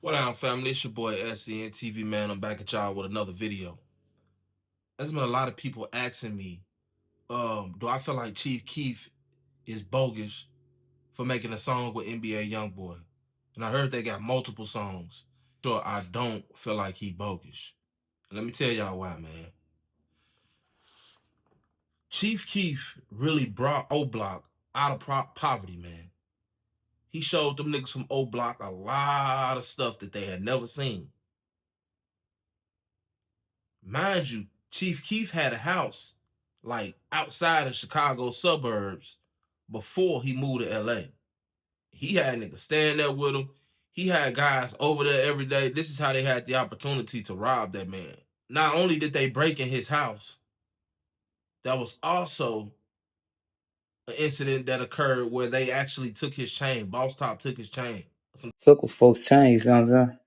What down, family? It's your boy SCN TV man. I'm back at y'all with another video. There's been a lot of people asking me, do I feel like Chief Keef is bogus for making a song with NBA YoungBoy? And I heard they got multiple songs. Sure, I don't feel like he bogus. And let me tell y'all why, man. Chief Keef really brought Oblock out of poverty, man. He showed them niggas from Oblock a lot of stuff that they had never seen. Mind you, Chief Keef had a house like outside of Chicago suburbs before he moved to LA. He had niggas staying there with him. He had guys over there every day. This is how they had the opportunity to rob that man. Not only did they break in his house, there was also an incident that occurred where they actually took his chain. Boss Top took his chain. Took was folks' chain, you see what I'm saying?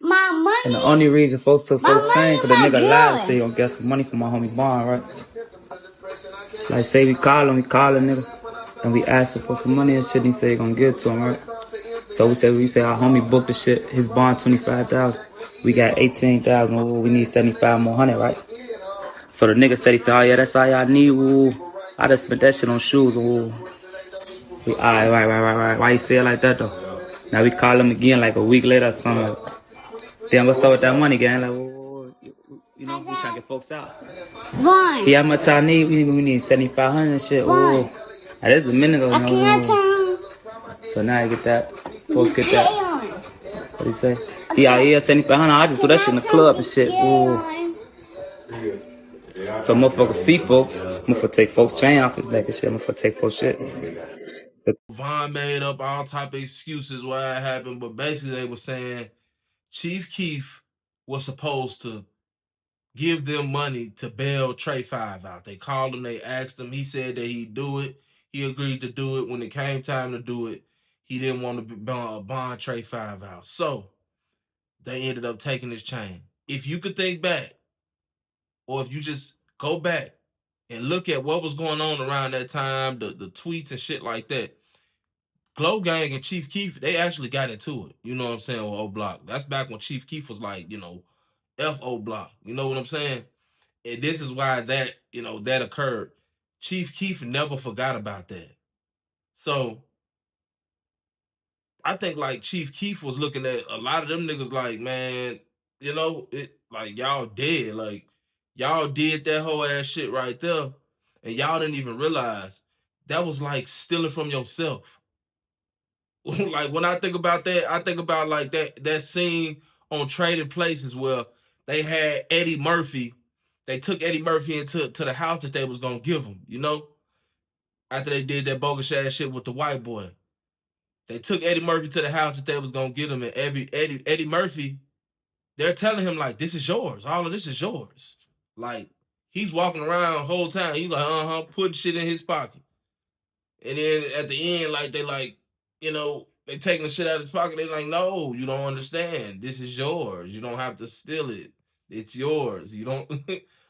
My money. And the only reason folks took folks' chain, because the nigga joy. lied, say he gonna get some money from my homie Bond, right? Like, say we call him, nigga, and we asked him for some money and shit, and he said he gonna give it to him, right? So we said our homie booked the shit, his bond 25,000. We got 18,000, ooh, we need 75 more hundred, right? So the nigga said, oh yeah, that's all y'all need, ooh. I just spent that shit on shoes, ooh. We, right. Why you say it like that though? Now we call him again like a week later or something like that. Then what's up with that money, gang? Like, we trying to get folks out. Vaughn. Yeah, how much I need? We need 7,500 and shit. Ooh. Now, this is a minute ago. So now you get that. Folks get that. What do you say? Yeah, 7,500. I just do that shit in the club and shit. Ooh. So motherfuckers see folks. Motherfucker take folks' chain off his neck and shit. Motherfucker take folks shit. Vaughn made up all type of excuses why it happened, but basically they were saying Chief Keef was supposed to give them money to bail Trey 5 out. They called him, they asked him, he said that he'd do it. He agreed to do it. When it came time to do it, he didn't want to bond Trey 5 out. So they ended up taking his chain. If you could think back, or if you just go back and look at what was going on around that time, the tweets and shit like that, Glow Gang and Chief Keef, they actually got into it. You know what I'm saying, with Oblock. That's back when Chief Keef was like, F Oblock. You know what I'm saying? And this is why that, that occurred. Chief Keef never forgot about that. So I think like Chief Keef was looking at a lot of them niggas like, man, like y'all dead. Like y'all did that whole ass shit right there. And y'all didn't even realize that was like stealing from yourself. Like when I think about that, I think about like that scene on Trading Places where they had Eddie Murphy. They took Eddie Murphy into the house that they was gonna give him, after they did that bogus ass shit with the white boy. They took Eddie Murphy to the house that they was gonna get him, and Eddie Murphy, they're telling him like, this is yours. All of this is yours. Like he's walking around the whole time. He's like, putting shit in his pocket. And then at the end, like they taking the shit out of his pocket. They like, no, you don't understand. This is yours. You don't have to steal it. It's yours. You don't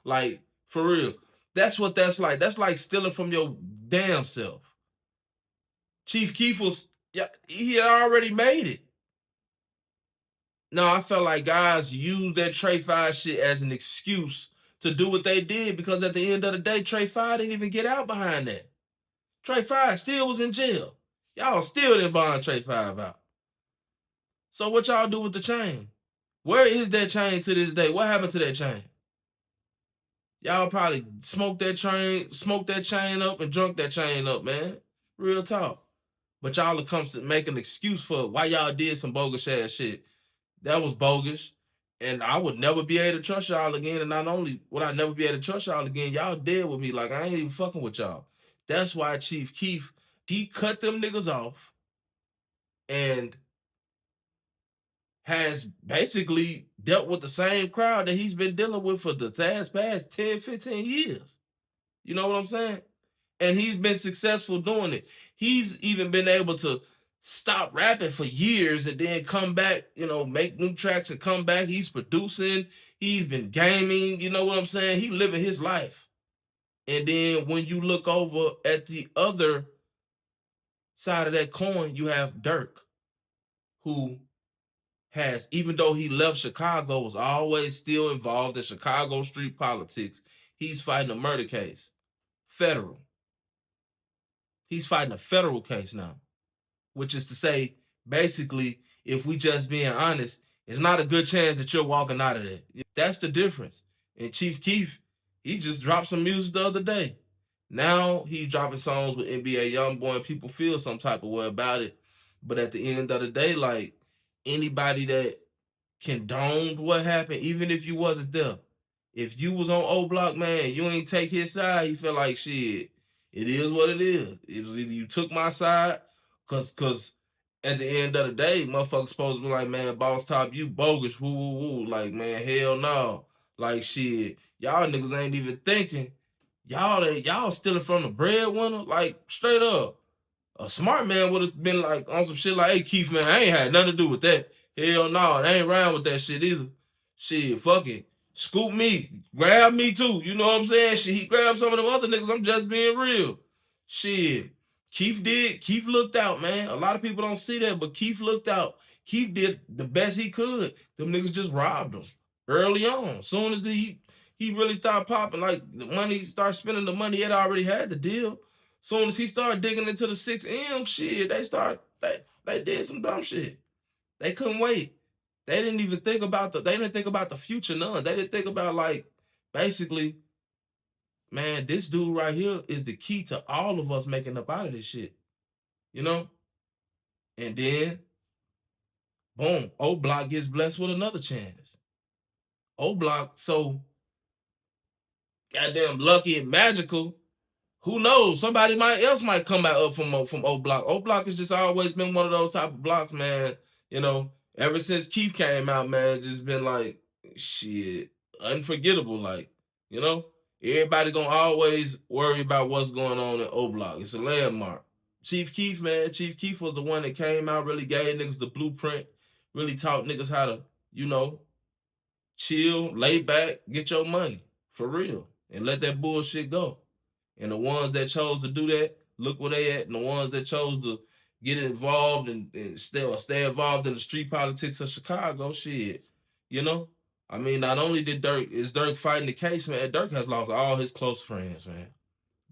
like, for real. That's what that's like. That's like stealing from your damn self. Chief Keef he had already made it. No, I felt like guys used that Trey 5 shit as an excuse to do what they did, because at the end of the day, Trey 5 didn't even get out behind that. Trey 5 still was in jail. Y'all still didn't bond Trey 5 out. So what y'all do with the chain? Where is that chain to this day? What happened to that chain? Y'all probably smoked that chain up and drunk that chain up, man. Real talk. But y'all will come to make an excuse for why y'all did some bogus ass shit. That was bogus. And I would never be able to trust y'all again. And not only would I never be able to trust y'all again, y'all dead with me. Like, I ain't even fucking with y'all. That's why Chief Keef, he cut them niggas off and has basically dealt with the same crowd that he's been dealing with for the past 10, 15 years. You know what I'm saying? And he's been successful doing it. He's even been able to stop rapping for years and then come back, make new tracks and come back. He's producing. He's been gaming. You know what I'm saying? He living his life. And then when you look over at the other side of that coin, you have Durk, who has, even though he left Chicago, was always still involved in Chicago street politics. He's fighting a murder case. Federal. He's fighting a federal case now. Which is to say, basically, if we just being honest, it's not a good chance that you're walking out of there. That's the difference. And Chief Keef, he just dropped some music the other day. Now he's dropping songs with NBA Youngboy and people feel some type of way about it. But at the end of the day, like, anybody that condoned what happened, even if you wasn't there, if you was on Oblock, man, you ain't take his side, you feel like, shit, it is what it is. It was either you took my side, cause at the end of the day, motherfuckers supposed to be like, man, boss top, you bogus, woo woo woo. Like, man, hell no. Like, shit, y'all niggas ain't even thinking. Y'all stealing from the breadwinner? Like, straight up. A smart man would have been like on some shit like, hey, Keith, man, I ain't had nothing to do with that. Hell no, I ain't around with that shit either. Shit, fuck it. Scoop me. Grab me too. You know what I'm saying? Shit, he grabbed some of them other niggas. I'm just being real. Shit. Keith looked out, man. A lot of people don't see that, but Keith looked out. Keith did the best he could. Them niggas just robbed him early on. Soon as he really started popping, like the money, started spending the money, it already had the deal. Soon as he started digging into the 6M shit, they did some dumb shit. They couldn't wait. They didn't even think about the future, none. They didn't think about, like, basically, man, this dude right here is the key to all of us making up out of this shit. You know? And then, boom, Oblock gets blessed with another chance. Oblock, so goddamn lucky and magical. Who knows? Somebody else might come back up from Oblock. Oblock has just always been one of those type of blocks, man. You know, ever since Keith came out, man, just been like, shit, unforgettable. Like, you know, everybody gonna always worry about what's going on in Oblock. It's a landmark. Chief Keef, man, Chief Keef was the one that came out, really gave niggas the blueprint, really taught niggas how to, you know, chill, lay back, get your money, for real, and let that bullshit go. And the ones that chose to do that, look where they at. And the ones that chose to get involved and stay involved in the street politics of Chicago, shit, you know? I mean, not only is Durk fighting the case, man, Durk has lost all his close friends, man.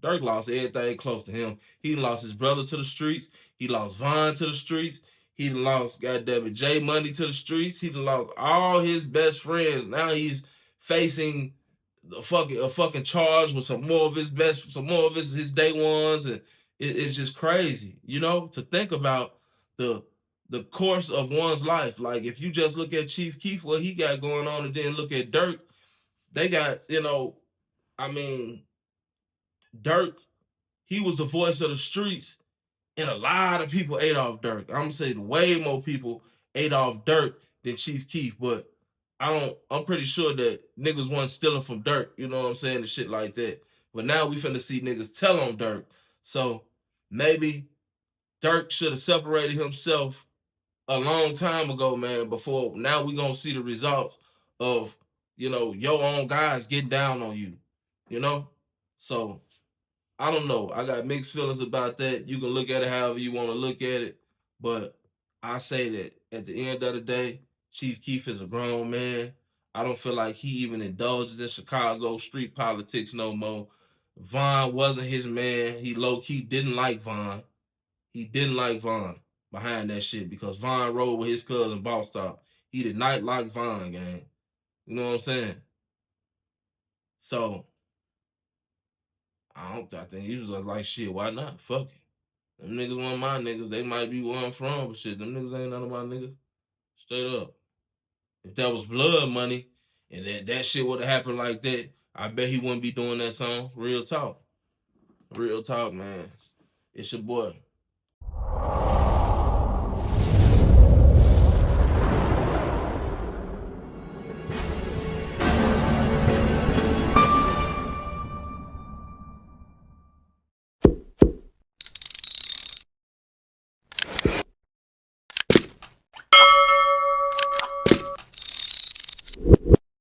Durk lost everything close to him. He lost his brother to the streets. He lost Von to the streets. He lost, goddammit, J Money to the streets. He lost all his best friends. Now he's facing a fucking charge with some more of his day ones, and it's just crazy, you know, to think about the course of one's life. Like, if you just look at Chief Keef, what he got going on, and then look at Durk, they got, you know, I mean, Durk, he was the voice of the streets, and a lot of people ate off Durk. I'm gonna say way more people ate off Durk than Chief Keef, but I'm pretty sure that niggas wasn't stealing from Durk, you know what I'm saying, and shit like that. But now we finna see niggas tell on Durk. So maybe Durk should have separated himself a long time ago, man, before now we gonna see the results of, you know, your own guys getting down on you, you know? So, I don't know. I got mixed feelings about that. You can look at it however you want to look at it. But I say that at the end of the day, Chief Keef is a grown man. I don't feel like he even indulges in Chicago street politics no more. Von wasn't his man. He low-key didn't like Von. He didn't like Von behind that shit because Von rode with his cousin Boss Top. He did not like Von, gang. You know what I'm saying? So, I think he was like, shit, why not? Fuck it. Them niggas want my niggas. They might be where I'm from, but shit, them niggas ain't none of my niggas. Straight up. If that was blood money and that shit would have happened like that, I bet he wouldn't be doing that song. Real talk. Real talk, man. It's your boy.